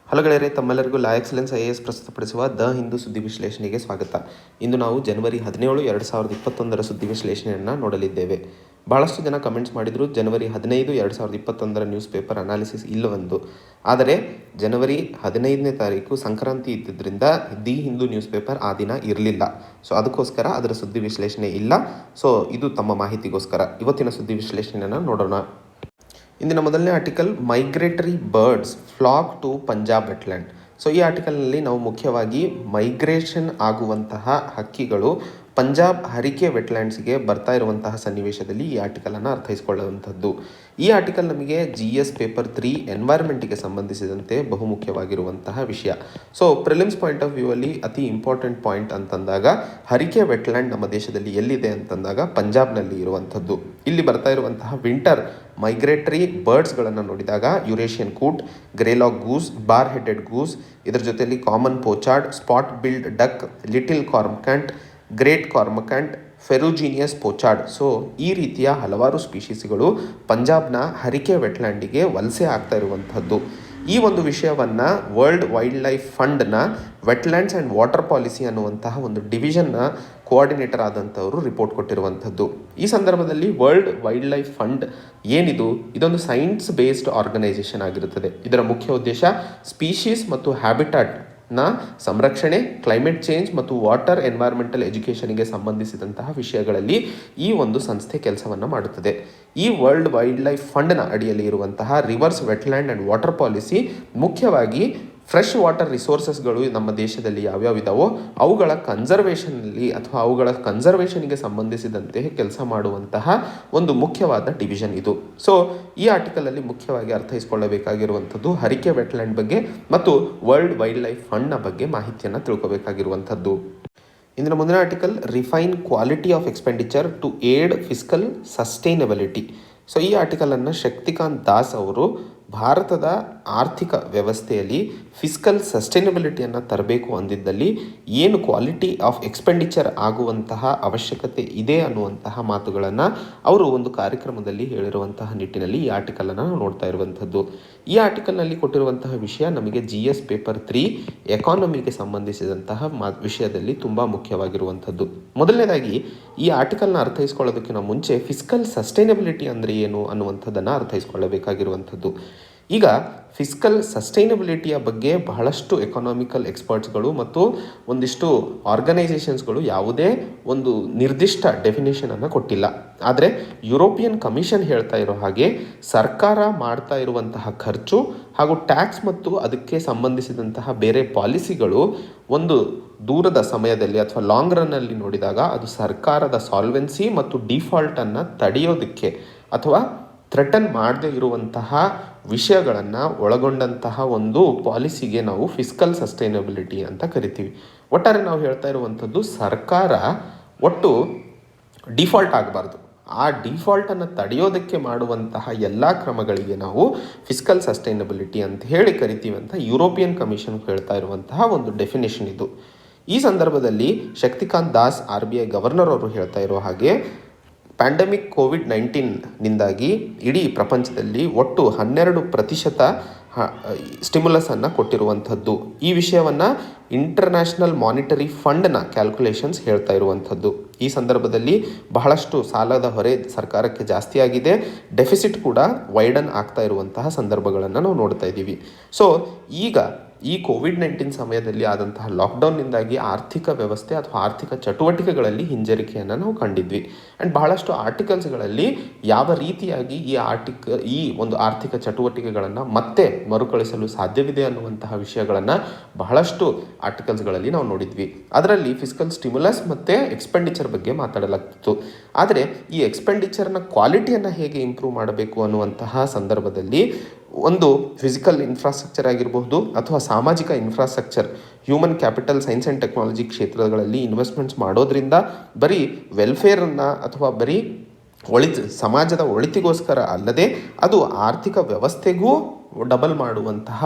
Hello ಗೆಳೆಯರೆ, ತಮ್ಮೆಲ್ಲರಿಗೂ ಲಾ excellence IAS ಪ್ರಸ್ತುತಪಡಿಸುವ ದ ಹಿಂದೂ ಸುದ್ದಿ ವಿಶ್ಲೇಷಣೆಗೆ ಸ್ವಾಗತ. ಇಂದು ನಾವು ಜನವರಿ 17, 2021 ಸುದ್ದಿ ವಿಶ್ಲೇಷಣೆಯನ್ನು ನೋಡಲಿದ್ದೇವೆ. ಬಹಳಷ್ಟು ಜನ ಕಮೆಂಟ್ಸ್ ಮಾಡಿದರು ಜನವರಿ 15, 2021 ನ್ಯೂಸ್ ಪೇಪರ್ ಅನಾಲಿಸಿಸ್ ಇಲ್ಲವೆಂದು. ಆದರೆ ಜನವರಿ 15ನೇ ತಾರೀಕು ಸಂಕ್ರಾಂತಿ ಇದ್ದಿದ್ದರಿಂದ ದಿ ಹಿಂದೂ ನ್ಯೂಸ್ ಪೇಪರ್ ಆ ದಿನ ಇರಲಿಲ್ಲ. ಸೊ ಅದಕ್ಕೋಸ್ಕರ ಅದರ ಸುದ್ದಿ ವಿಶ್ಲೇಷಣೆ ಇಲ್ಲ. ಸೊ ಇದು ತಮ್ಮ ಮಾಹಿತಿಗೋಸ್ಕರ ಇವತ್ತಿನ ಸುದ್ದಿ ವಿಶ್ಲೇಷಣೆಯನ್ನು ನೋಡೋಣ. ಇಂದಿನ ಮೊದಲನೇ article, migratory birds flock to Punjab wetland. So ಈ ಆರ್ಟಿಕಲ್ನಲ್ಲಿ ನಾವು ಮುಖ್ಯವಾಗಿ ಮೈಗ್ರೇಷನ್ ಆಗುವಂತಹ ಹಕ್ಕಿಗಳು ಪಂಜಾಬ್ ಹರಿಕೆ ವೆಟ್ಲ್ಯಾಂಡ್ಸ್ಗೆ ಬರ್ತಾ ಇರುವಂತಹ ಸನ್ನಿವೇಶದಲ್ಲಿ ಈ ಆರ್ಟಿಕಲನ್ನು ಅರ್ಥೈಸಿಕೊಳ್ಳುವಂಥದ್ದು. ಈ ಆರ್ಟಿಕಲ್ ನಮಗೆ GS ಪೇಪರ್ 3 ಎನ್ವೈರ್ಮೆಂಟಿಗೆ ಸಂಬಂಧಿಸಿದಂತೆ ಬಹುಮುಖ್ಯವಾಗಿರುವಂತಹ ವಿಷಯ. So prelims point of view ಅಲ್ಲಿ ಅತಿ ಇಂಪಾರ್ಟೆಂಟ್ ಪಾಯಿಂಟ್ ಅಂತಂದಾಗ ಹರಿಕೆ ವೆಟ್ಲ್ಯಾಂಡ್ ನಮ್ಮ ದೇಶದಲ್ಲಿ ಎಲ್ಲಿದೆ ಅಂತಂದಾಗ ಪಂಜಾಬ್ನಲ್ಲಿ ಇರುವಂಥದ್ದು. ಇಲ್ಲಿ ಬರ್ತಾ ಇರುವಂತಹ ವಿಂಟರ್ ಮೈಗ್ರೇಟರಿ ಬರ್ಡ್ಸ್ಗಳನ್ನು ನೋಡಿದಾಗ Eurasian coot, greylag goose, bar headed goose, ಇದರ ಜೊತೆಯಲ್ಲಿ common pochard, spot billed duck, little cormorant, great cormorant, ferruginous pochard. So ಈ ರೀತಿಯ ಹಲವಾರು ಸ್ಪೀಷೀಸ್ಗಳು ಪಂಜಾಬ್ನ ಹರಿಕೆ ವೆಟ್ಲ್ಯಾಂಡಿಗೆ ವಲಸೆ ಆಗ್ತಾ ಇರುವಂಥದ್ದು. ಈ ಒಂದು ವಿಷಯವನ್ನು ವರ್ಲ್ಡ್ ವೈಲ್ಡ್ ಲೈಫ್ ಫಂಡ್ನ ವೆಟ್ಲ್ಯಾಂಡ್ಸ್ ಆ್ಯಂಡ್ ವಾಟರ್ ಪಾಲಿಸಿ ಅನ್ನುವಂತಹ ಒಂದು ಡಿವಿಷನ್ನ ಕೋಆರ್ಡಿನೇಟರ್ ಆದಂಥವರು ರಿಪೋರ್ಟ್ ಕೊಟ್ಟಿರುವಂಥದ್ದು. ಈ ಸಂದರ್ಭದಲ್ಲಿ ವರ್ಲ್ಡ್ ವೈಲ್ಡ್ ಲೈಫ್ ಫಂಡ್ ಏನಿದು, ಇದೊಂದು ಸೈನ್ಸ್ ಬೇಸ್ಡ್ ಆರ್ಗನೈಸೇಷನ್ ಆಗಿರುತ್ತದೆ. ಇದರ ಮುಖ್ಯ ಉದ್ದೇಶ ಸ್ಪೀಷೀಸ್ ಮತ್ತು ಹ್ಯಾಬಿಟಾಟ್ ನ ಸಂರಕ್ಷಣೆ, ಕ್ಲೈಮೇಟ್ ಚೇಂಜ್ ಮತ್ತು ವಾಟರ್ ಎನ್ವೈರ್ಮೆಂಟಲ್ ಎಜುಕೇಷನ್ಗೆ ಸಂಬಂಧಿಸಿದಂತಹ ವಿಷಯಗಳಲ್ಲಿ ಈ ಒಂದು ಸಂಸ್ಥೆ ಕೆಲಸವನ್ನು ಮಾಡುತ್ತದೆ. ಈ ವರ್ಲ್ಡ್ ವೈಲ್ಡ್ ಲೈಫ್ ಫಂಡ್ನ ಅಡಿಯಲ್ಲಿ ಇರುವಂತಹ rivers wetland and water policy ಮುಖ್ಯವಾಗಿ ಫ್ರೆಶ್ ವಾಟರ್ ರಿಸೋರ್ಸಸ್ಗಳು ನಮ್ಮ ದೇಶದಲ್ಲಿ ಯಾವ್ಯಾವ ಇದಾವೋ ಅವುಗಳ ಕನ್ಸರ್ವೇಷನ್ನಲ್ಲಿ ಅಥವಾ ಅವುಗಳ ಕನ್ಸರ್ವೇಷನ್ಗೆ ಸಂಬಂಧಿಸಿದಂತೆ ಕೆಲಸ ಮಾಡುವಂತಹ ಒಂದು ಮುಖ್ಯವಾದ ಡಿವಿಷನ್ ಇದು. ಸೊ ಈ ಆರ್ಟಿಕಲಲ್ಲಿ ಮುಖ್ಯವಾಗಿ ಅರ್ಥೈಸಿಕೊಳ್ಳಬೇಕಾಗಿರುವಂಥದ್ದು ಹರಿಕೆ ವೆಟ್ಲ್ಯಾಂಡ್ ಬಗ್ಗೆ ಮತ್ತು ವರ್ಲ್ಡ್ ವೈಲ್ಡ್ ಲೈಫ್ ಫಂಡ್ನ ಬಗ್ಗೆ ಮಾಹಿತಿಯನ್ನು ತಿಳ್ಕೋಬೇಕಾಗಿರುವಂಥದ್ದು. ಇಂದಿನ ಮುಂದಿನ article, refine quality of expenditure to aid fiscal sustainability. So ಈ ಆರ್ಟಿಕಲನ್ನು ಶಕ್ತಿಕಾಂತ್ ದಾಸ್ ಅವರು ಭಾರತದ ಆರ್ಥಿಕ ವ್ಯವಸ್ಥೆಯಲ್ಲಿ ಫಿಸ್ಕಲ್ ಸಸ್ಟೈನಬಿಲಿಟಿಯನ್ನು ತರಬೇಕು ಅಂದಿದ್ದಲ್ಲಿ ಏನು ಕ್ವಾಲಿಟಿ ಆಫ್ ಎಕ್ಸ್ಪೆಂಡಿಚರ್ ಆಗುವಂತಹ ಅವಶ್ಯಕತೆ ಇದೆ ಅನ್ನುವಂತಹ ಮಾತುಗಳನ್ನು ಅವರು ಒಂದು ಕಾರ್ಯಕ್ರಮದಲ್ಲಿ ಹೇಳಿರುವಂತಹ ನಿಟ್ಟಿನಲ್ಲಿ ಈ ಆರ್ಟಿಕಲನ್ನು ನಾವು ನೋಡ್ತಾ ಇರುವಂಥದ್ದು. ಈ ಆರ್ಟಿಕಲ್ನಲ್ಲಿ ಕೊಟ್ಟಿರುವಂತಹ ವಿಷಯ ನಮಗೆ GS ಪೇಪರ್ 3 ಎಕಾನಮಿಗೆ ಸಂಬಂಧಿಸಿದಂತಹ ವಿಷಯದಲ್ಲಿ ತುಂಬ ಮುಖ್ಯವಾಗಿರುವಂಥದ್ದು. ಮೊದಲನೇದಾಗಿ ಈ ಆರ್ಟಿಕಲ್ನ ಅರ್ಥೈಸ್ಕೊಳ್ಳೋದಕ್ಕಿಂತ ಮುಂಚೆ ಫಿಸ್ಕಲ್ ಸಸ್ಟೈನಬಿಲಿಟಿ ಅಂದರೆ ಏನು ಅನ್ನುವಂಥದ್ದನ್ನು ಅರ್ಥೈಸ್ಕೊಳ್ಳಬೇಕಾಗಿರುವಂಥದ್ದು. ಈಗ ಫಿಸ್ಕಲ್ ಸಸ್ಟೈನಬಿಲಿಟಿಯ ಬಗ್ಗೆ ಬಹಳಷ್ಟು ಎಕನಾಮಿಕಲ್ ಎಕ್ಸ್ಪರ್ಟ್ಸ್ಗಳು ಮತ್ತು ಒಂದಿಷ್ಟು ಆರ್ಗನೈಸೇಷನ್ಸ್ಗಳು ಯಾವುದೇ ಒಂದು ನಿರ್ದಿಷ್ಟ ಡೆಫಿನೇಷನನ್ನು ಕೊಟ್ಟಿಲ್ಲ. ಆದರೆ ಯುರೋಪಿಯನ್ ಕಮಿಷನ್ ಹೇಳ್ತಾ ಇರೋ ಹಾಗೆ ಸರ್ಕಾರ ಮಾಡ್ತಾ ಇರುವಂತಹ ಖರ್ಚು ಹಾಗೂ ಟ್ಯಾಕ್ಸ್ ಮತ್ತು ಅದಕ್ಕೆ ಸಂಬಂಧಿಸಿದಂತಹ ಬೇರೆ ಪಾಲಿಸಿಗಳು ಒಂದು ದೂರದ ಸಮಯದಲ್ಲಿ ಅಥವಾ ಲಾಂಗ್ ರನ್ನಲ್ಲಿ ನೋಡಿದಾಗ ಅದು ಸರ್ಕಾರದ ಸಾಲ್ವೆನ್ಸಿ ಮತ್ತು ಡಿಫಾಲ್ಟನ್ನು ತಡೆಯೋದಕ್ಕೆ ಅಥವಾ ಥ್ರೆಟನ್ ಮಾಡದೇ ಇರುವಂತಹ ವಿಷಯಗಳನ್ನು ಒಳಗೊಂಡಂತಹ ಒಂದು ಪಾಲಿಸಿಗೆ ನಾವು ಫಿಸ್ಕಲ್ ಸಸ್ಟೈನಬಿಲಿಟಿ ಅಂತ ಕರಿತೀವಿ. ಒಟ್ಟಾರೆ ನಾವು ಹೇಳ್ತಾ ಇರುವಂಥದ್ದು ಸರ್ಕಾರ ಒಟ್ಟು ಡಿಫಾಲ್ಟ್ ಆಗಬಾರ್ದು. ಆ ಡಿಫಾಲ್ಟನ್ನು ತಡೆಯೋದಕ್ಕೆ ಮಾಡುವಂತಹ ಎಲ್ಲ ಕ್ರಮಗಳಿಗೆ ನಾವು ಫಿಸ್ಕಲ್ ಸಸ್ಟೈನಬಿಲಿಟಿ ಅಂತ ಹೇಳಿ ಕರಿತೀವಿ ಅಂತ ಯುರೋಪಿಯನ್ ಕಮಿಷನ್ ಹೇಳ್ತಾ ಇರುವಂತಹ ಒಂದು ಡೆಫಿನೇಷನ್ ಇದು. ಈ ಸಂದರ್ಭದಲ್ಲಿ ಶಕ್ತಿಕಾಂತ್ ದಾಸ್ RBI ಗವರ್ನರ್ ಅವರು ಹೇಳ್ತಾ ಇರೋ ಹಾಗೆ ಪ್ಯಾಂಡಮಿಕ್ COVID-19ನಿಂದಾಗಿ ಇಡೀ ಪ್ರಪಂಚದಲ್ಲಿ ಒಟ್ಟು 12% ಸ್ಟಿಮ್ಯುಲಸನ್ನು ಕೊಟ್ಟಿರುವಂಥದ್ದು. ಈ ವಿಷಯವನ್ನು ಇಂಟರ್ನ್ಯಾಷನಲ್ ಮಾನಿಟರಿ ಫಂಡ್ನ ಕ್ಯಾಲ್ಕುಲೇಷನ್ಸ್ ಹೇಳ್ತಾ ಇರುವಂಥದ್ದು. ಈ ಸಂದರ್ಭದಲ್ಲಿ ಬಹಳಷ್ಟು ಸಾಲದ ಹೊರೆ ಸರ್ಕಾರಕ್ಕೆ ಜಾಸ್ತಿ ಆಗಿದೆ, ಡೆಫಿಸಿಟ್ ಕೂಡ ವೈಡನ್ ಆಗ್ತಾ ಇರುವಂತಹ ಸಂದರ್ಭಗಳನ್ನು ನಾವು ನೋಡ್ತಾ ಇದ್ದೀವಿ. ಸೊ ಈಗ ಈ COVID-19 ಸಮಯದಲ್ಲಿ ಆದಂತಹ ಲಾಕ್ಡೌನ್ನಿಂದಾಗಿ ಆರ್ಥಿಕ ವ್ಯವಸ್ಥೆ ಅಥವಾ ಆರ್ಥಿಕ ಚಟುವಟಿಕೆಗಳಲ್ಲಿ ಹಿಂಜರಿಕೆಯನ್ನು ನಾವು ಕಂಡಿದ್ವಿ. ಆ್ಯಂಡ್ ಬಹಳಷ್ಟು ಆರ್ಟಿಕಲ್ಸ್ಗಳಲ್ಲಿ ಯಾವ ರೀತಿಯಾಗಿ ಈ ಒಂದು ಆರ್ಥಿಕ ಚಟುವಟಿಕೆಗಳನ್ನು ಮತ್ತೆ ಮರುಕಳಿಸಲು ಸಾಧ್ಯವಿದೆ ಅನ್ನುವಂತಹ ವಿಷಯಗಳನ್ನು ಬಹಳಷ್ಟು ಆರ್ಟಿಕಲ್ಸ್ಗಳಲ್ಲಿ ನಾವು ನೋಡಿದ್ವಿ. ಅದರಲ್ಲಿ ಫಿಸ್ಕಲ್ ಸ್ಟಿಮ್ಯುಲಸ್ ಮತ್ತು ಎಕ್ಸ್ಪೆಂಡಿಚರ್ ಬಗ್ಗೆ ಮಾತಾಡಲಾಗ್ತಿತ್ತು. ಆದರೆ ಈ ಎಕ್ಸ್ಪೆಂಡಿಚರ್ನ ಕ್ವಾಲಿಟಿಯನ್ನು ಹೇಗೆ ಇಂಪ್ರೂವ್ ಮಾಡಬೇಕು ಅನ್ನುವಂತಹ ಸಂದರ್ಭದಲ್ಲಿ ಒಂದು ಫಿಸಿಕಲ್ ಇನ್ಫ್ರಾಸ್ಟ್ರಕ್ಚರ್ ಆಗಿರಬಹುದು ಅಥವಾ ಸಾಮಾಜಿಕ infrastructure, human capital, science and technology ಕ್ಷೇತ್ರಗಳಲ್ಲಿ ಇನ್ವೆಸ್ಟ್ಮೆಂಟ್ಸ್ ಮಾಡೋದ್ರಿಂದ ಬರೀ ವೆಲ್ಫೇರನ್ನು ಅಥವಾ ಬರೀ ಸಮಾಜದ ಒಳಿತಿಗೋಸ್ಕರ ಅಲ್ಲದೆ ಅದು ಆರ್ಥಿಕ ವ್ಯವಸ್ಥೆಗೂ ಡಬಲ್ ಮಾಡುವಂತಹ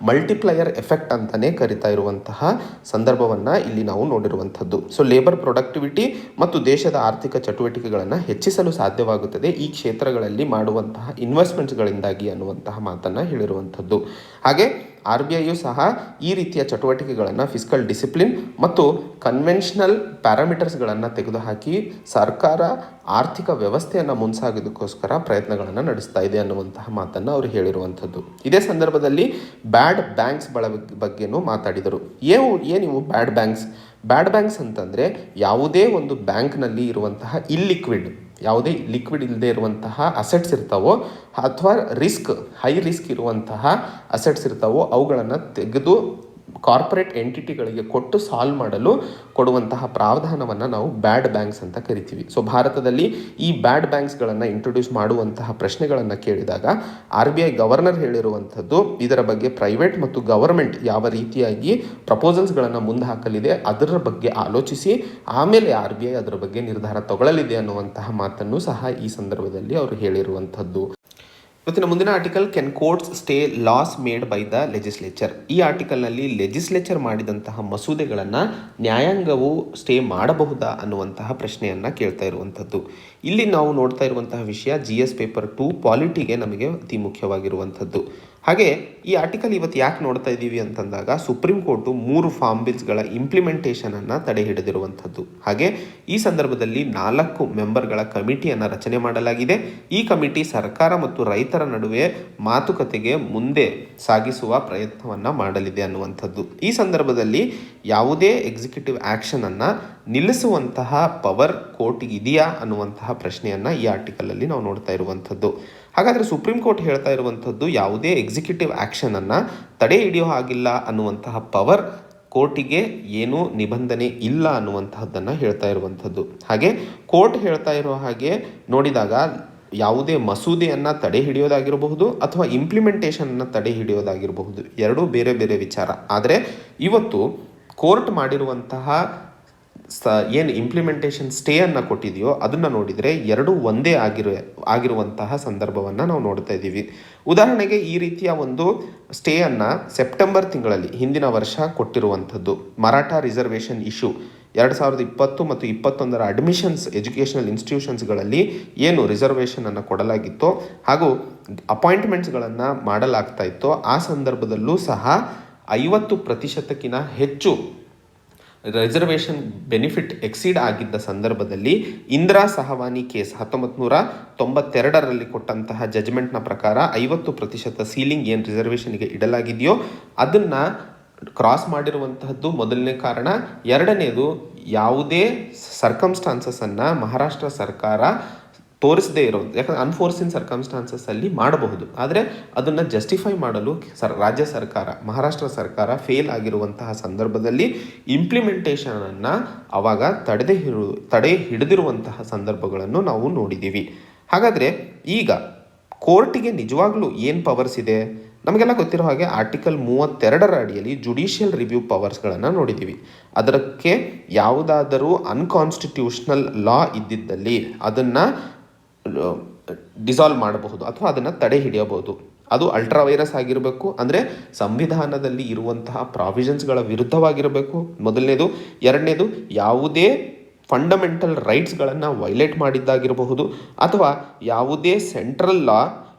ಮಲ್ಟಿಪ್ಲೈಯರ್ ಎಫೆಕ್ಟ್ ಅಂತಲೇ ಕರಿತಾ ಇರುವಂತಹ ಸಂದರ್ಭವನ್ನು ಇಲ್ಲಿ ನಾವು ನೋಡಿರುವಂಥದ್ದು. ಸೊ ಲೇಬರ್ ಪ್ರೊಡಕ್ಟಿವಿಟಿ ಮತ್ತು ದೇಶದ ಆರ್ಥಿಕ ಚಟುವಟಿಕೆಗಳನ್ನು ಹೆಚ್ಚಿಸಲು ಸಾಧ್ಯವಾಗುತ್ತದೆ ಈ ಕ್ಷೇತ್ರಗಳಲ್ಲಿ ಮಾಡುವಂತಹ ಇನ್ವೆಸ್ಟ್ಮೆಂಟ್ಸ್ಗಳಿಂದಾಗಿ ಅನ್ನುವಂತಹ ಮಾತನ್ನು ಹೇಳಿರುವಂಥದ್ದು. ಹಾಗೆ RBI ಸಹ ಈ ರೀತಿಯ ಚಟುವಟಿಕೆಗಳನ್ನು ಫಿಸ್ಕಲ್ ಡಿಸಿಪ್ಲಿನ್ ಮತ್ತು ಕನ್ವೆನ್ಷನಲ್ ಪ್ಯಾರಾಮೀಟರ್ಸ್ಗಳನ್ನು ತೆಗೆದುಹಾಕಿ ಸರ್ಕಾರ ಆರ್ಥಿಕ ವ್ಯವಸ್ಥೆಯನ್ನು ಮುನ್ಸಾಗೋದಕ್ಕೋಸ್ಕರ ಪ್ರಯತ್ನಗಳನ್ನು ನಡೆಸ್ತಾ ಇದೆ ಅನ್ನುವಂತಹ ಮಾತನ್ನು ಅವರು ಹೇಳಿರುವಂಥದ್ದು. ಇದೇ ಸಂದರ್ಭದಲ್ಲಿ ಬ್ಯಾಡ್ ಬ್ಯಾಂಕ್ಸ್ ಬಗ್ಗೆನೂ ಮಾತಾಡಿದರು. ಏನಿವು ಬ್ಯಾಡ್ ಬ್ಯಾಂಕ್ಸ್ ಅಂತಂದರೆ ಯಾವುದೇ ಒಂದು ಬ್ಯಾಂಕ್ನಲ್ಲಿ ಇರುವಂತಹ ಯಾವುದೇ ಲಿಕ್ವಿಡ್ ಇಲ್ಲದೆ ಇರುವಂತಹ ಅಸೆಟ್ಸ್ ಇರ್ತಾವೋ ಅಥವಾ ಹೈ ರಿಸ್ಕ್ ಇರುವಂತಹ ಅಸೆಟ್ಸ್ ಇರ್ತಾವೋ ಅವುಗಳನ್ನು ತೆಗೆದು ಕಾರ್ಪೊರೇಟ್ ಎಂಟಿಟಿಗಳಿಗೆ ಕೊಟ್ಟು ಸಾಲ್ವ್ ಮಾಡಲು ಕೊಡುವಂತಹ ಪ್ರಾವಧಾನವನ್ನು ನಾವು ಬ್ಯಾಡ್ ಬ್ಯಾಂಕ್ಸ್ ಅಂತ ಕರಿತೀವಿ. ಸೊ ಭಾರತದಲ್ಲಿ ಈ ಬ್ಯಾಡ್ ಬ್ಯಾಂಕ್ಸ್ಗಳನ್ನು ಇಂಟ್ರೊಡ್ಯೂಸ್ ಮಾಡುವಂತಹ ಪ್ರಶ್ನೆಗಳನ್ನು ಕೇಳಿದಾಗ RBI ಗವರ್ನರ್ ಹೇಳಿರುವಂಥದ್ದು ಇದರ ಬಗ್ಗೆ ಪ್ರೈವೇಟ್ ಮತ್ತು ಗವರ್ಮೆಂಟ್ ಯಾವ ರೀತಿಯಾಗಿ ಪ್ರಪೋಸಲ್ಸ್ಗಳನ್ನು ಮುಂದೆ ಹಾಕಲಿದೆ ಅದರ ಬಗ್ಗೆ ಆಲೋಚಿಸಿ ಆಮೇಲೆ RBI ಅದರ ಬಗ್ಗೆ ನಿರ್ಧಾರ ತಗೊಳ್ಳಲಿದೆ ಅನ್ನುವಂತಹ ಮಾತನ್ನು ಸಹ ಈ ಸಂದರ್ಭದಲ್ಲಿ ಅವರು ಹೇಳಿರುವಂಥದ್ದು. ಇವತ್ತಿನ ಮುಂದಿನ article, can courts stay loss made by the legislature. ಈ ಆರ್ಟಿಕಲ್ನಲ್ಲಿ ಲೆಜಿಸ್ಲೇಚರ್ ಮಾಡಿದಂತಹ ಮಸೂದೆಗಳನ್ನು ನ್ಯಾಯಾಂಗವು ಸ್ಟೇ ಮಾಡಬಹುದಾ ಅನ್ನುವಂತಹ ಪ್ರಶ್ನೆಯನ್ನು ಕೇಳ್ತಾ ಇರುವಂಥದ್ದು. ಇಲ್ಲಿ ನಾವು ನೋಡ್ತಾ ಇರುವಂತಹ ವಿಷಯ GS ಪೇಪರ್ 2 ಪಾಲಿಟಿಗೆ ನಮಗೆ ಅತಿ ಮುಖ್ಯವಾಗಿರುವಂಥದ್ದು. ಹಾಗೆ ಈ ಆರ್ಟಿಕಲ್ ಇವತ್ತು ಯಾಕೆ ನೋಡ್ತಾ ಇದ್ದೀವಿ ಅಂತಂದಾಗ ಸುಪ್ರೀಂ ಕೋರ್ಟು 3 ಫಾರ್ಮ್ ಬಿಲ್ಸ್ಗಳ ಇಂಪ್ಲಿಮೆಂಟೇಷನನ್ನು ತಡೆ ಹಿಡಿದಿರುವಂಥದ್ದು. ಹಾಗೆ ಈ ಸಂದರ್ಭದಲ್ಲಿ 4 ಮೆಂಬರ್ಗಳ ಕಮಿಟಿಯನ್ನು ರಚನೆ ಮಾಡಲಾಗಿದೆ. ಈ ಕಮಿಟಿ ಸರ್ಕಾರ ಮತ್ತು ರೈತರ ನಡುವೆ ಮಾತುಕತೆಗೆ ಮುಂದೆ ಸಾಗಿಸುವ ಪ್ರಯತ್ನವನ್ನು ಮಾಡಲಿದೆ ಅನ್ನುವಂಥದ್ದು. ಈ ಸಂದರ್ಭದಲ್ಲಿ ಯಾವುದೇ ಎಕ್ಸಿಕ್ಯೂಟಿವ್ ಆ್ಯಕ್ಷನನ್ನು ನಿಲ್ಲಿಸುವಂತಹ ಪವರ್ ಕೋರ್ಟಿಗೆ ಇದೆಯಾ ಅನ್ನುವಂತಹ ಪ್ರಶ್ನೆಯನ್ನು ಈ ಆರ್ಟಿಕಲಲ್ಲಿ ನಾವು ನೋಡ್ತಾ ಇರುವಂಥದ್ದು. ಹಾಗಾದರೆ ಸುಪ್ರೀಂ ಕೋರ್ಟ್ ಹೇಳ್ತಾ ಇರುವಂಥದ್ದು ಯಾವುದೇ ಎಕ್ಸಿಕ್ಯೂಟಿವ್ ಆ್ಯಕ್ಷನನ್ನು ತಡೆ ಹಿಡಿಯೋ ಹಾಗಿಲ್ಲ ಅನ್ನುವಂತಹ ಪವರ್ ಕೋರ್ಟಿಗೆ ಏನೂ ನಿಬಂಧನೆ ಇಲ್ಲ ಅನ್ನುವಂತಹದ್ದನ್ನು ಹೇಳ್ತಾ ಇರುವಂಥದ್ದು. ಹಾಗೆ ಕೋರ್ಟ್ ಹೇಳ್ತಾ ಇರೋ ಹಾಗೆ ನೋಡಿದಾಗ ಯಾವುದೇ ಮಸೂದೆಯನ್ನು ತಡೆ ಹಿಡಿಯೋದಾಗಿರಬಹುದು ಅಥವಾ ಇಂಪ್ಲಿಮೆಂಟೇಷನನ್ನು ತಡೆ ಹಿಡಿಯೋದಾಗಿರಬಹುದು, ಎರಡೂ ಬೇರೆ ಬೇರೆ ವಿಚಾರ. ಆದರೆ ಇವತ್ತು ಕೋರ್ಟ್ ಮಾಡಿರುವಂತಹ ಏನು ಇಂಪ್ಲಿಮೆಂಟೇಷನ್ ಸ್ಟೇಯನ್ನು ಕೊಟ್ಟಿದೆಯೋ ಅದನ್ನು ನೋಡಿದರೆ ಎರಡೂ ಒಂದೇ ಆಗಿರುವಂತಹ ಸಂದರ್ಭವನ್ನು ನಾವು ನೋಡ್ತಾ ಇದ್ದೀವಿ. ಉದಾಹರಣೆಗೆ ಈ ರೀತಿಯ ಒಂದು ಸ್ಟೇಯನ್ನು ಸೆಪ್ಟೆಂಬರ್ ತಿಂಗಳಲ್ಲಿ ಹಿಂದಿನ ವರ್ಷ ಕೊಟ್ಟಿರುವಂಥದ್ದು. ಮರಾಠ ರಿಸರ್ವೇಷನ್ ಇಶ್ಯೂ 2020 ಮತ್ತು 2021 ಅಡ್ಮಿಷನ್ಸ್ ಎಜುಕೇಷನಲ್ ಇನ್ಸ್ಟಿಟ್ಯೂಷನ್ಸ್ಗಳಲ್ಲಿ ಏನು ರಿಸರ್ವೇಷನನ್ನು ಕೊಡಲಾಗಿತ್ತೋ ಹಾಗೂ ಅಪಾಯಿಂಟ್ಮೆಂಟ್ಸ್ಗಳನ್ನು ಮಾಡಲಾಗ್ತಾ ಇತ್ತೋ ಆ ಸಂದರ್ಭದಲ್ಲೂ ಸಹ 50% ಹೆಚ್ಚು ರಿಸರ್ವೇಷನ್ ಬೆನಿಫಿಟ್ ಎಕ್ಸೀಡ್ ಆಗಿದ್ದ ಸಂದರ್ಭದಲ್ಲಿ ಇಂದಿರಾ ಸಹವಾನಿ ಕೇಸ್ 1992ರಲ್ಲಿ ಕೊಟ್ಟಂತಹ ಜಜ್ಮೆಂಟ್ನ ಪ್ರಕಾರ 50% ಸೀಲಿಂಗ್ ಏನು ರಿಸರ್ವೇಷನ್ಗೆ ಇಡಲಾಗಿದೆಯೋ ಅದನ್ನು ಕ್ರಾಸ್ ಮಾಡಿರುವಂತಹದ್ದು ಮೊದಲನೇ ಕಾರಣ. ಎರಡನೇದು ಯಾವುದೇ ಸರ್ಕಮ್ಸ್ಟಾನ್ಸಸ್ಸನ್ನು ಮಹಾರಾಷ್ಟ್ರ ಸರ್ಕಾರ ತೋರಿಸದೇ ಇರೋದು, ಯಾಕಂದರೆ ಅನ್ಫೋರ್ಸಿನ್ ಸರ್ಕಮ್ಸ್ಟಾನ್ಸಸ್ಸಲ್ಲಿ ಮಾಡಬಹುದು, ಆದರೆ ಅದನ್ನು ಜಸ್ಟಿಫೈ ಮಾಡಲು ರಾಜ್ಯ ಸರ್ಕಾರ ಮಹಾರಾಷ್ಟ್ರ ಸರ್ಕಾರ ಫೇಲ್ ಆಗಿರುವಂತಹ ಸಂದರ್ಭದಲ್ಲಿ ಇಂಪ್ಲಿಮೆಂಟೇಷನನ್ನು ಆವಾಗ ತಡೆ ಹಿಡಿದಿರುವಂತಹ ಸಂದರ್ಭಗಳನ್ನು ನಾವು ನೋಡಿದ್ದೀವಿ. ಹಾಗಾದರೆ ಈಗ ಕೋರ್ಟಿಗೆ ನಿಜವಾಗ್ಲೂ ಏನು ಪವರ್ಸ್ ಇದೆ? ನಮಗೆಲ್ಲ ಗೊತ್ತಿರೋ ಹಾಗೆ ಆರ್ಟಿಕಲ್ 32ರ ಅಡಿಯಲ್ಲಿ ಜುಡಿಷಿಯಲ್ ರಿವ್ಯೂ ಪವರ್ಸ್ಗಳನ್ನು ನೋಡಿದ್ದೀವಿ. ಅದಕ್ಕೆ ಯಾವುದಾದರೂ ಅನ್ಕಾನ್ಸ್ಟಿಟ್ಯೂಷನಲ್ ಲಾ ಇದ್ದಿದ್ದಲ್ಲಿ ಅದನ್ನು ಡಿಸಾಲ್ವ್ ಮಾಡಬಹುದು ಅಥವಾ ಅದನ್ನು ತಡೆ ಹಿಡಿಯಬಹುದು. ಅದು ಅಲ್ಟ್ರಾ ವೈರಸ್ ಆಗಿರಬೇಕು, ಅಂದರೆ ಸಂವಿಧಾನದಲ್ಲಿ ಇರುವಂತಹ ಪ್ರಾವಿಷನ್ಸ್ಗಳ ವಿರುದ್ಧವಾಗಿರಬೇಕು ಮೊದಲನೇದು. ಎರಡನೇದು ಯಾವುದೇ ಫಂಡಮೆಂಟಲ್ ರೈಟ್ಸ್ಗಳನ್ನು ವೈಲೇಟ್ ಮಾಡಿದ್ದಾಗಿರಬಹುದು, ಅಥವಾ ಯಾವುದೇ ಸೆಂಟ್ರಲ್ ಲಾ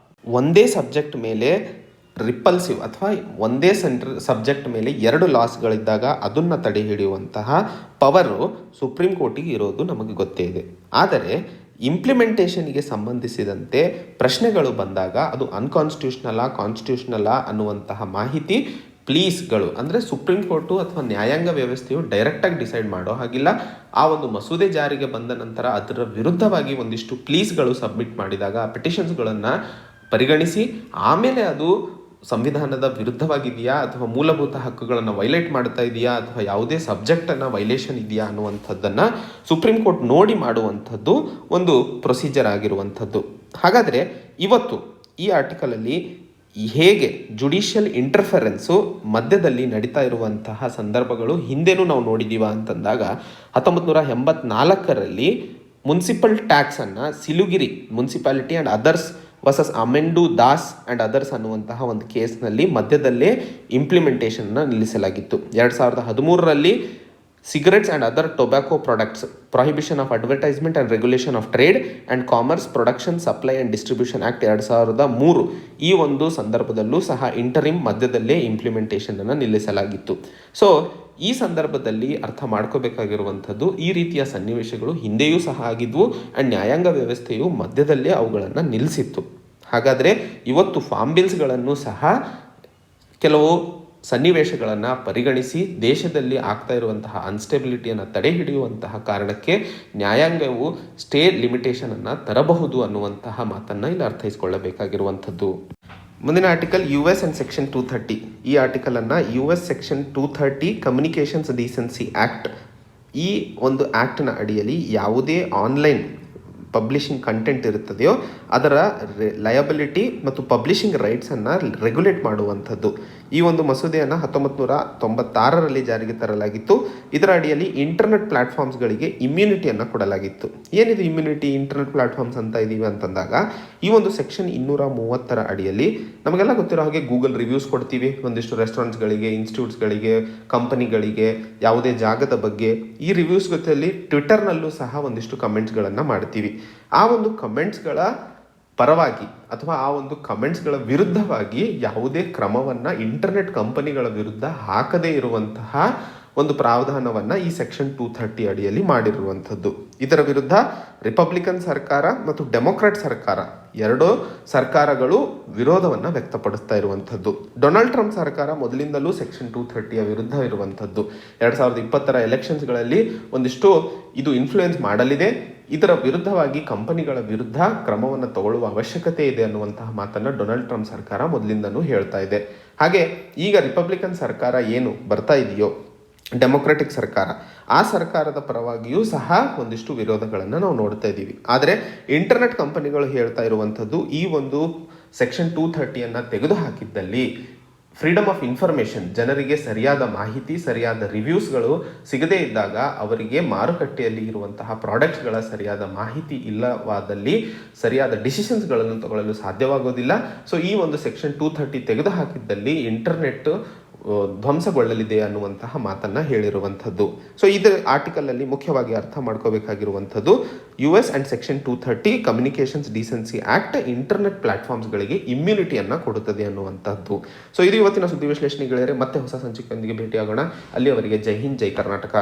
ಒಂದೇ ಸಬ್ಜೆಕ್ಟ್ ಮೇಲೆ ರಿಪಲ್ಸಿವ್ ಅಥವಾ ಒಂದೇ ಸಬ್ಜೆಕ್ಟ್ ಮೇಲೆ 2 ಲಾಸ್ಗಳಿದ್ದಾಗ ಅದನ್ನು ತಡೆ ಹಿಡಿಯುವಂತಹ ಪವರು ಸುಪ್ರೀಂ ಕೋರ್ಟಿಗೆ ಇರೋದು ನಮಗೆ ಗೊತ್ತೇ ಇದೆ. ಆದರೆ ಇಂಪ್ಲಿಮೆಂಟೇಷನ್ಗೆ ಸಂಬಂಧಿಸಿದಂತೆ ಪ್ರಶ್ನೆಗಳು ಬಂದಾಗ ಅದು ಕಾನ್ಸ್ಟಿಟ್ಯೂಷನಲ್ಲ ಅನ್ನುವಂತಹ ಮಾಹಿತಿ ಪ್ಲೀಸ್ಗಳು, ಅಂದರೆ ಸುಪ್ರೀಂ ಕೋರ್ಟು ಅಥವಾ ನ್ಯಾಯಾಂಗ ವ್ಯವಸ್ಥೆಯು ಡೈರೆಕ್ಟಾಗಿ ಡಿಸೈಡ್ ಮಾಡೋ ಹಾಗಿಲ್ಲ. ಆ ಒಂದು ಮಸೂದೆ ಜಾರಿಗೆ ಬಂದ ನಂತರ ಅದರ ವಿರುದ್ಧವಾಗಿ ಒಂದಿಷ್ಟು ಪ್ಲೀಸ್ಗಳು ಸಬ್ಮಿಟ್ ಮಾಡಿದಾಗ ಪಿಟಿಷನ್ಸ್ಗಳನ್ನು ಪರಿಗಣಿಸಿ ಆಮೇಲೆ ಅದು ಸಂವಿಧಾನದ ವಿರುದ್ಧವಾಗಿದೆಯಾ ಅಥವಾ ಮೂಲಭೂತ ಹಕ್ಕುಗಳನ್ನು ವೈಲೇಟ್ ಮಾಡ್ತಾ ಇದೆಯಾ ಅಥವಾ ಯಾವುದೇ ಸಬ್ಜೆಕ್ಟನ್ನು ವೈಲೇಷನ್ ಇದೆಯಾ ಅನ್ನುವಂಥದ್ದನ್ನು ಸುಪ್ರೀಂ ಕೋರ್ಟ್ ನೋಡಿ ಮಾಡುವಂಥದ್ದು ಒಂದು ಪ್ರೊಸೀಜರ್ ಆಗಿರುವಂಥದ್ದು. ಹಾಗಾದರೆ ಇವತ್ತು ಈ ಆರ್ಟಿಕಲಲ್ಲಿ ಹೇಗೆ ಜುಡಿಷಿಯಲ್ ಇಂಟರ್ಫರೆನ್ಸು ಮಧ್ಯದಲ್ಲಿ ನಡೀತಾ ಇರುವಂತಹ ಸಂದರ್ಭಗಳು ಹಿಂದೆನೂ ನಾವು ನೋಡಿದ್ದೀವ ಅಂತಂದಾಗ 1984ರಲ್ಲಿ ಮುನ್ಸಿಪಲ್ ಟ್ಯಾಕ್ಸನ್ನು Siliguri municipality and others versus Amalendu Das and others ಅನ್ನುವಂತಹ ಒಂದು ಕೇಸ್ನಲ್ಲಿ ಮಧ್ಯದಲ್ಲೇ ಇಂಪ್ಲಿಮೆಂಟೇಷನ್ನ ನಿಲ್ಲಿಸಲಾಗಿತ್ತು. 2013ರಲ್ಲಿ cigarettes and other tobacco products prohibition of advertisement and regulation of trade and commerce production supply and distribution act 2003 ಈ ಒಂದು ಸಂದರ್ಭದಲ್ಲೂ ಸಹ ಇಂಟರಿಮ್ ಮಧ್ಯದಲ್ಲೇ ಇಂಪ್ಲಿಮೆಂಟೇಷನನ್ನು ನಿಲ್ಲಿಸಲಾಗಿತ್ತು. ಸೊ ಈ ಸಂದರ್ಭದಲ್ಲಿ ಅರ್ಥ ಮಾಡ್ಕೋಬೇಕಾಗಿರುವಂಥದ್ದು, ಈ ರೀತಿಯ ಸನ್ನಿವೇಶಗಳು ಹಿಂದೆಯೂ ಸಹ ಆಗಿದ್ವು ಆ್ಯಂಡ್ ನ್ಯಾಯಾಂಗ ವ್ಯವಸ್ಥೆಯು ಮಧ್ಯದಲ್ಲೇ ಅವುಗಳನ್ನು ನಿಲ್ಲಿಸಿತ್ತು. ಹಾಗಾದರೆ ಇವತ್ತು ಫಾರ್ಮ್ ಬಿಲ್ಸ್ಗಳನ್ನು ಸಹ ಕೆಲವು ಸನ್ನಿವೇಶಗಳನ್ನು ಪರಿಗಣಿಸಿ ದೇಶದಲ್ಲಿ ಆಗ್ತಾ ಇರುವಂತಹ ಅನ್ಸ್ಟೆಬಿಲಿಟಿಯನ್ನು ತಡೆ ಹಿಡಿಯುವಂತಹ ಕಾರಣಕ್ಕೆ ನ್ಯಾಯಾಂಗವು ಸ್ಟೇ ಲಿಮಿಟೇಷನನ್ನು ತರಬಹುದು ಅನ್ನುವಂತಹ ಮಾತನ್ನು ಇಲ್ಲಿ ಅರ್ಥೈಸಿಕೊಳ್ಳಬೇಕಾಗಿರುವಂಥದ್ದು. ಮುಂದಿನ ಆರ್ಟಿಕಲ್ US ಆ್ಯಂಡ್ ಸೆಕ್ಷನ್ 230. ಈ ಆರ್ಟಿಕಲನ್ನು US section 230 communications decency act, ಈ ಒಂದು ಆ್ಯಕ್ಟ್ನ ಅಡಿಯಲ್ಲಿ ಯಾವುದೇ ಆನ್ಲೈನ್ ಪಬ್ಲಿಷಿಂಗ್ ಕಂಟೆಂಟ್ ಇರುತ್ತದೆಯೋ ಅದರ ಲಯಬಿಲಿಟಿ ಮತ್ತು ಪಬ್ಲಿಷಿಂಗ್ ರೈಟ್ಸನ್ನು ರೆಗ್ಯುಲೇಟ್ ಮಾಡುವಂಥದ್ದು. ಈ ಒಂದು ಮಸೂದೆಯನ್ನು 1996ರಲ್ಲಿ ಜಾರಿಗೆ ತರಲಾಗಿತ್ತು. ಇದರ ಅಡಿಯಲ್ಲಿ ಇಂಟರ್ನೆಟ್ ಪ್ಲಾಟ್ಫಾರ್ಮ್ಸ್ಗಳಿಗೆ ಇಮ್ಯುನಿಟಿಯನ್ನು ಕೊಡಲಾಗಿತ್ತು. ಏನಿದು ಇಮ್ಯುನಿಟಿ? ಇಂಟರ್ನೆಟ್ ಪ್ಲಾಟ್ಫಾರ್ಮ್ಸ್ ಅಂತ ಇದ್ದೀವಿ ಅಂತಂದಾಗ ಈ ಒಂದು ಸೆಕ್ಷನ್ 230ರ ಅಡಿಯಲ್ಲಿ ನಮಗೆಲ್ಲ ಗೊತ್ತಿರೋ ಹಾಗೆ ಗೂಗಲ್ ರಿವ್ಯೂಸ್ ಕೊಡ್ತೀವಿ ಒಂದಿಷ್ಟು ರೆಸ್ಟೋರೆಂಟ್ಸ್ಗಳಿಗೆ, ಇನ್ಸ್ಟಿಟ್ಯೂಟ್ಸ್ಗಳಿಗೆ, ಕಂಪನಿಗಳಿಗೆ, ಯಾವುದೇ ಜಾಗದ ಬಗ್ಗೆ ಈ ರಿವ್ಯೂಸ್ ಜೊತೆಯಲ್ಲಿ ಟ್ವಿಟರ್ನಲ್ಲೂ ಸಹ ಒಂದಿಷ್ಟು ಕಮೆಂಟ್ಸ್ಗಳನ್ನು ಮಾಡ್ತೀವಿ. ಆ ಒಂದು ಕಮೆಂಟ್ಸ್ಗಳ ಪರವಾಗಿ ಅಥವಾ ಆ ಒಂದು ಕಮೆಂಟ್ಸ್ಗಳ ವಿರುದ್ಧವಾಗಿ ಯಾವುದೇ ಕ್ರಮವನ್ನು ಇಂಟರ್ನೆಟ್ ಕಂಪನಿಗಳ ವಿರುದ್ಧ ಹಾಕದೇ ಇರುವಂತಹ ಒಂದು ಪ್ರಾವಧಾನವನ್ನು ಈ ಸೆಕ್ಷನ್ 230 ಅಡಿಯಲ್ಲಿ ಮಾಡಿರುವಂಥದ್ದು. ಇದರ ವಿರುದ್ಧ ರಿಪಬ್ಲಿಕನ್ ಸರ್ಕಾರ ಮತ್ತು ಡೆಮೊಕ್ರಾಟ್ ಸರ್ಕಾರ ಎರಡೂ ಸರ್ಕಾರಗಳು ವಿರೋಧವನ್ನು ವ್ಯಕ್ತಪಡಿಸ್ತಾ ಇರುವಂಥದ್ದು. ಡೊನಾಲ್ಡ್ ಟ್ರಂಪ್ ಸರ್ಕಾರ ಮೊದಲಿಂದಲೂ ಸೆಕ್ಷನ್ 230ಯ ವಿರುದ್ಧ ಇರುವಂಥದ್ದು. 2020ರ ಎಲೆಕ್ಷನ್ಸ್ಗಳಲ್ಲಿ ಒಂದಿಷ್ಟು ಇದು ಇನ್ಫ್ಲೂಯೆನ್ಸ್ ಮಾಡಲಿದೆ, ಇದರ ವಿರುದ್ಧವಾಗಿ ಕಂಪನಿಗಳ ವಿರುದ್ಧ ಕ್ರಮವನ್ನು ತಗೊಳ್ಳುವ ಅವಶ್ಯಕತೆ ಇದೆ ಅನ್ನುವಂತಹ ಮಾತನ್ನು ಡೊನಾಲ್ಡ್ ಟ್ರಂಪ್ ಸರ್ಕಾರ ಮೊದಲಿಂದನೂ ಹೇಳ್ತಾ ಇದೆ. ಹಾಗೆ ಈಗ ರಿಪಬ್ಲಿಕನ್ ಸರ್ಕಾರ ಏನು ಬರ್ತಾ ಇದೆಯೋ, ಡೆಮೊಕ್ರೆಟಿಕ್ ಸರ್ಕಾರ, ಆ ಸರ್ಕಾರದ ಪರವಾಗಿಯೂ ಸಹ ಒಂದಿಷ್ಟು ವಿರೋಧಗಳನ್ನು ನಾವು ನೋಡ್ತಾ ಇದ್ದೀವಿ. ಆದರೆ ಇಂಟರ್ನೆಟ್ ಕಂಪನಿಗಳು ಹೇಳ್ತಾ ಇರುವಂಥದ್ದು, ಈ ಒಂದು ಸೆಕ್ಷನ್ 230ಯನ್ನು ತೆಗೆದುಹಾಕಿದ್ದಲ್ಲಿ ಫ್ರೀಡಮ್ ಆಫ್ ಇನ್ಫಾರ್ಮೇಷನ್, ಜನರಿಗೆ ಸರಿಯಾದ ಮಾಹಿತಿ, ಸರಿಯಾದ ರಿವ್ಯೂಸ್ಗಳು ಸಿಗದೇ ಇದ್ದಾಗ ಅವರಿಗೆ ಮಾರುಕಟ್ಟೆಯಲ್ಲಿ ಇರುವಂತಹ ಪ್ರಾಡಕ್ಟ್ಸ್ಗಳ ಸರಿಯಾದ ಮಾಹಿತಿ ಇಲ್ಲವಾದಲ್ಲಿ ಸರಿಯಾದ ಡಿಸಿಷನ್ಸ್ಗಳನ್ನು ತಗೊಳ್ಳಲು ಸಾಧ್ಯವಾಗೋದಿಲ್ಲ. ಸೊ ಈ ಒಂದು ಸೆಕ್ಷನ್ 230 ತೆಗೆದುಹಾಕಿದ್ದಲ್ಲಿ ಇಂಟರ್ನೆಟ್ ಧ್ವಂಸಗೊಳ್ಳಲಿದೆ ಅನ್ನುವಂತಹ ಮಾತನ್ನು ಹೇಳಿರುವಂಥದ್ದು. ಸೊ ಇದರ ಆರ್ಟಿಕಲಲ್ಲಿ ಮುಖ್ಯವಾಗಿ ಅರ್ಥ ಮಾಡ್ಕೋಬೇಕಾಗಿರುವಂಥದ್ದು, US and section 230 communications decency act internet ಪ್ಲಾಟ್ಫಾರ್ಮ್ಸ್ಗಳಿಗೆ ಇಮ್ಯುನಿಟಿಯನ್ನು ಕೊಡುತ್ತದೆ ಅನ್ನುವಂಥದ್ದು. ಸೊ ಇದು ಇವತ್ತಿನ ಸುದ್ದಿ ವಿಶ್ಲೇಷಣೆಗಳೇ. ಮತ್ತೆ ಹೊಸ ಸಂಚಿಕೆಯೊಂದಿಗೆ ಭೇಟಿಯಾಗೋಣ. ಅಲ್ಲಿಯವರೆಗೆ ಜೈ ಹಿಂದ್, ಜೈ ಕರ್ನಾಟಕ.